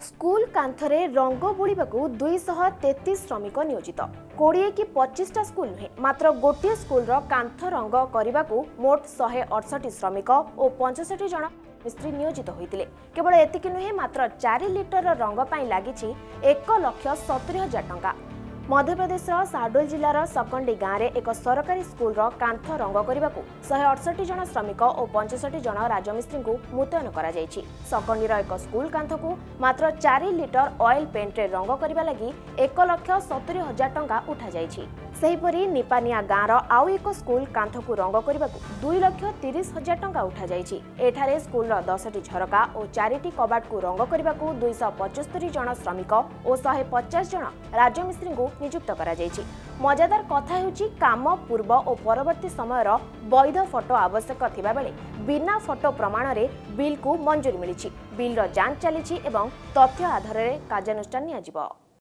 School कांथरे रंग बोलिबाकू 233 श्रमिक नियोजित 20 कि 25टा स्कूल नुहे मात्र गोटे स्कूल कांथ रंग करने मोट 168 श्रमिक और 65 जन मिस्त्री नियोजित होते। केवल एतिक नुहे मात्र 4 लिटर रंग लगी 1,70,000 टंका। मध्यप्रदेश शाहडोल जिलार सकंडी गाँव में एक सरकारी स्कूल कांथ रंग करने 168 जन श्रमिक और 65 जन राजमिस्त्री को मुतयन कर सकंडीर एक स्कूल कांथ को मात्र 4 लिटर ऑयल पेंट रे रंग करने लगी 1,70,000 टंका उठा जाइछि। सेहीपरि निपानिया गाँवर आउ एक स्कूल कांथ को रंग करने 2,30,000 टंका उठा जाइछि। एठारे स्कूल 10टी झरका और 4टी कबाट को रंग करने 275 जन श्रमिक और 150 जन राजमिस्त्री को नियुक्त करा जाइछि। मजादार कथा हेउछि काम पूर्व और परवर्ती समयर वैध फोटो आवश्यक थिबा बेले बिना फोटो प्रमाण रे बिल को मंजूरी मिलिछि। बिल रो जांच चलिछि एवं तथ्य आधार रे कार्यानुष्ठान नियाजिबो।